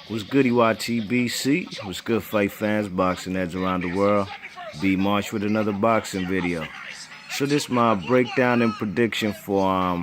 What's goody, YTBC? What's good, fight fans, boxing heads around the world? B March with another boxing video. So this is my breakdown and prediction for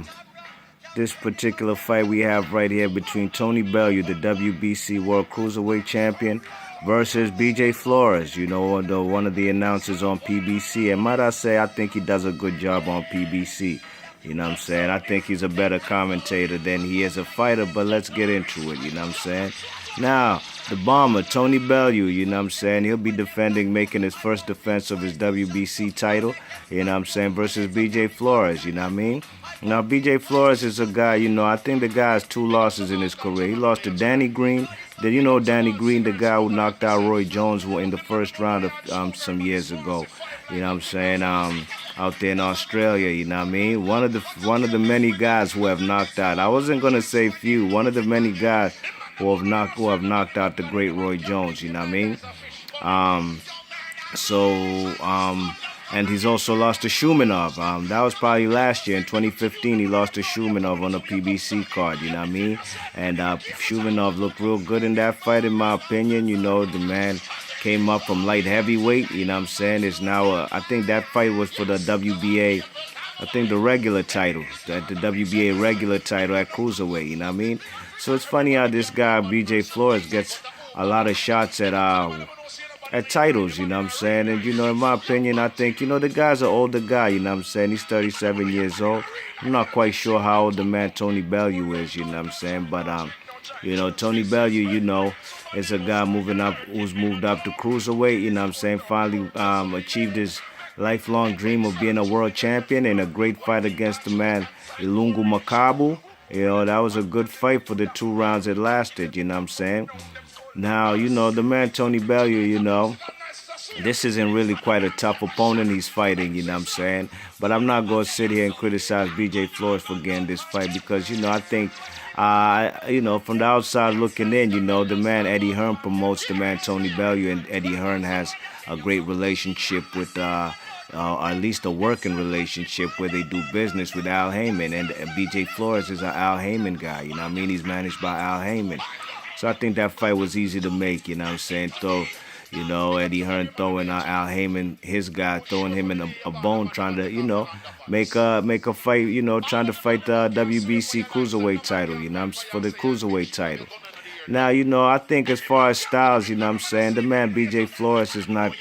this particular fight we have right here between Tony Bellew, the WBC World Cruiserweight Champion, versus BJ Flores, one of the announcers on PBC. And might I say, I think he does a good job on PBC. You know what I'm saying? I think he's a better commentator than he is a fighter, but let's get into it, you know what I'm saying? Now, the bomber, Tony Bellew, you know what I'm saying? He'll be making his first defense of his WBC title, you know what I'm saying, versus BJ Flores, you know what I mean? Now, BJ Flores is a guy, I think the guy has 2 losses in his career. He lost to Danny Green. Danny Green, the guy who knocked out Roy Jones in the first round of some years ago, you know what I'm saying, out there in Australia, you know what I mean? One of the many guys who have knocked out. I wasn't gonna say few. One of the many guys who have knocked out the great Roy Jones, you know what I mean? And he's also lost to Shumenov. That was probably last year in 2015. He lost to Shumenov on a PBC card, you know what I mean? And Shumenov looked real good in that fight, in my opinion. The man came up from light heavyweight, you know what I'm saying? It's now, I think that fight was for the WBA, I think the regular title, the WBA regular title at Cruiserweight, you know what I mean? So it's funny how this guy, BJ Flores, gets a lot of shots at titles, you know what I'm saying? And, in my opinion, I think, the guy's an older guy, you know what I'm saying? He's 37 years old. I'm not quite sure how old the man Tony Bellew is, you know what I'm saying? But, Tony Bellew, is a guy who's moved up to Cruiserweight, you know what I'm saying? Finally achieved his lifelong dream of being a world champion, and a great fight against the man Ilungu Makabu. That was a good fight for the 2 rounds it lasted, you know what I'm saying? Now, the man Tony Bellew, this isn't really quite a tough opponent he's fighting, you know what I'm saying? But I'm not going to sit here and criticize BJ Flores for getting this fight because, I think, from the outside looking in, the man Eddie Hearn promotes the man Tony Bellew, and Eddie Hearn has a great relationship with, at least a working relationship where they do business with Al Heyman. And BJ Flores is an Al Heyman guy, you know what I mean? He's managed by Al Heyman. So I think that fight was easy to make, you know what I'm saying? Eddie Hearn throwing Al Heyman, his guy, throwing him in a bone, trying to, make a fight, trying to fight the WBC Cruiserweight title, for the Cruiserweight title. Now, I think as far as styles, you know what I'm saying, the man BJ Flores is not,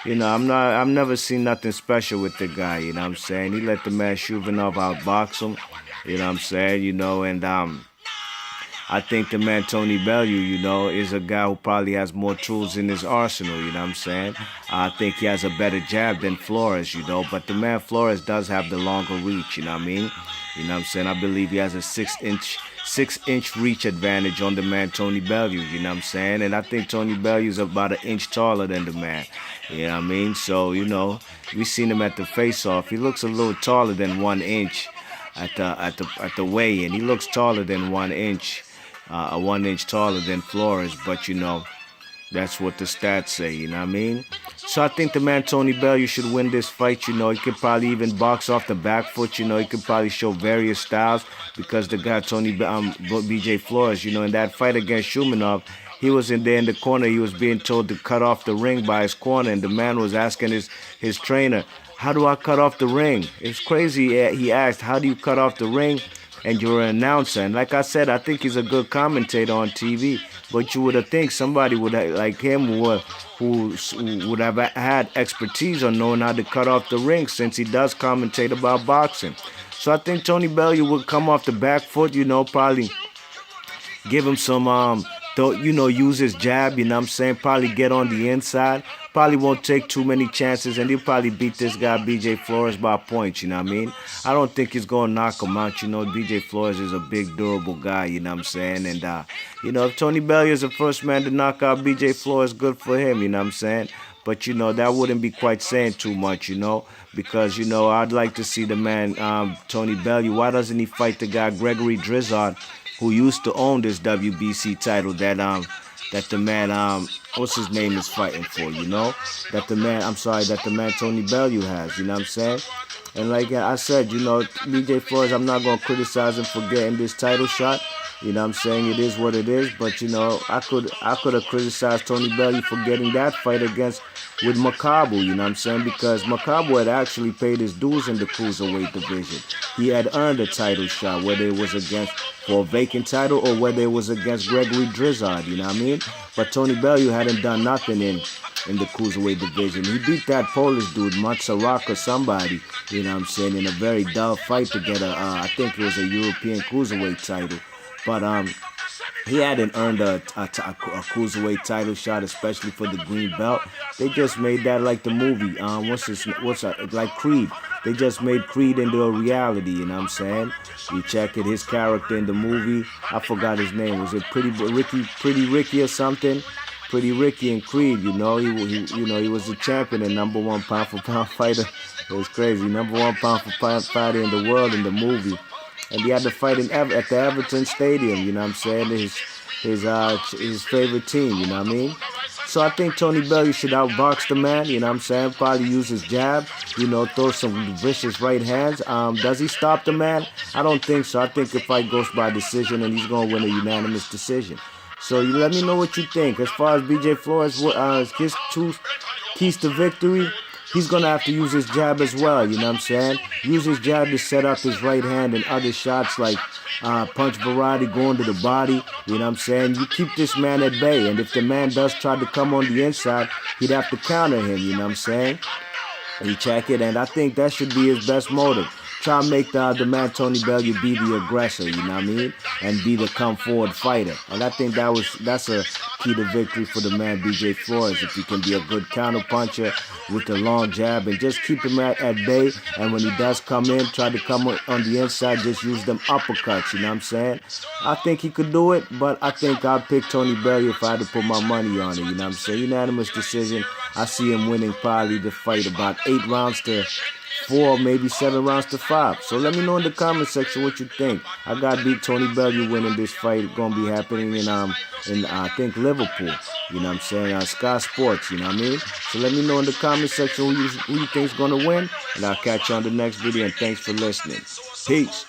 I've never seen nothing special with the guy, you know what I'm saying? He let the man Shumenov outbox him, you know what I'm saying, and I think the man Tony Bellew, is a guy who probably has more tools in his arsenal, you know what I'm saying? I think he has a better jab than Flores, but the man Flores does have the longer reach, you know what I mean? You know what I'm saying? I believe he has a 6-inch reach advantage on the man Tony Bellew, you know what I'm saying? And I think Tony Bellew is about 1 inch taller than the man, you know what I mean? So, we seen him at the face-off. He looks a little taller than 1 inch at the weigh-in. He looks taller than 1 inch. 1 inch taller than Flores, but that's what the stats say, you know what I mean? So I think the man Tony Bellew should win this fight, he could probably even box off the back foot, he could probably show various styles, because the guy BJ Flores, in that fight against Shumenov, he was in there in the corner, he was being told to cut off the ring by his corner, and the man was asking his trainer, how do I cut off the ring? It's crazy, he asked, how do you cut off the ring? And you're an announcer. And like I said, I think he's a good commentator on TV. But you would have think somebody would have, like him who would have had expertise on knowing how to cut off the ring, since he does commentate about boxing. So I think Tony Bellew would come off the back foot, probably give him some, use his jab, you know what I'm saying? Probably get on the inside. Probably won't take too many chances, and he'll probably beat this guy, BJ Flores, by points, you know what I mean? I don't think he's going to knock him out, BJ Flores is a big, durable guy, you know what I'm saying? And, if Tony Bellew is the first man to knock out BJ Flores, good for him, you know what I'm saying? But, that wouldn't be quite saying too much, because, I'd like to see the man, Tony Bellew. Why doesn't he fight the guy, Gregory Drizard, who used to own this WBC title that the man what's his name is fighting for, you know? That the man Tony Bellew has, you know what I'm saying? And like I said, you know, BJ Flores, I'm not going to criticize him for getting this title shot. You know what I'm saying? It is what it is. But, you know, I could have criticized Tony Bellew for getting that fight with Makabu, you know what I'm saying? Because Makabu had actually paid his dues in the Cruiserweight division. He had earned a title shot, whether it was for a vacant title or whether it was against Gregory Drizard, you know what I mean? But Tony Bellew hadn't done nothing in the Cruiserweight division. He beat that Polish dude, Matsarak or somebody, you know what I'm saying, in a very dull fight to get I think it was a European Cruiserweight title. But he hadn't earned a Cruiserweight title shot, especially for the green belt. They just made that like the movie, like Creed. They just made Creed into a reality, you know what I'm saying? You check it, his character in the movie, I forgot his name. Was it Pretty Ricky or something? Pretty Ricky and Creed, you know, he was the champion and #1 pound for pound fighter. It was crazy, #1 pound for pound fighter in the world in the movie, and he had to fight at the Everton Stadium. You know what I'm saying? His favorite team. You know what I mean? So I think Tony Bellew should outbox the man. You know what I'm saying? Probably use his jab. You know, throw some vicious right hands. Does he stop the man? I don't think so. I think the fight goes by decision, and he's gonna win a unanimous decision. So you let me know what you think. As far as BJ Flores, his two keys to victory, he's going to have to use his jab as well, you know what I'm saying? Use his jab to set up his right hand and other shots like punch variety going to the body, you know what I'm saying? You keep this man at bay, and if the man does try to come on the inside, he'd have to counter him, you know what I'm saying? You check it, and I think that should be his best motive. Try to make the man Tony Bellew be the aggressor, you know what I mean? And be the come forward fighter. And I think that's a key to victory for the man BJ Flores. If he can be a good counter puncher with the long jab and just keep him at bay. And when he does come in, try to come on the inside, just use them uppercuts, you know what I'm saying? I think he could do it, but I think I'd pick Tony Bellew if I had to put my money on it, you know what I'm saying? Unanimous decision. I see him winning probably the fight about 8 rounds to 4, maybe 7 rounds to 5. So let me know in the comment section what you think. I got Big Tony Bellew winning this fight. It's gonna be happening in I think Liverpool. You know what I'm saying? Sky Sports. You know what I mean? So let me know in the comment section who you think's gonna win, and I'll catch you on the next video. And thanks for listening. Peace.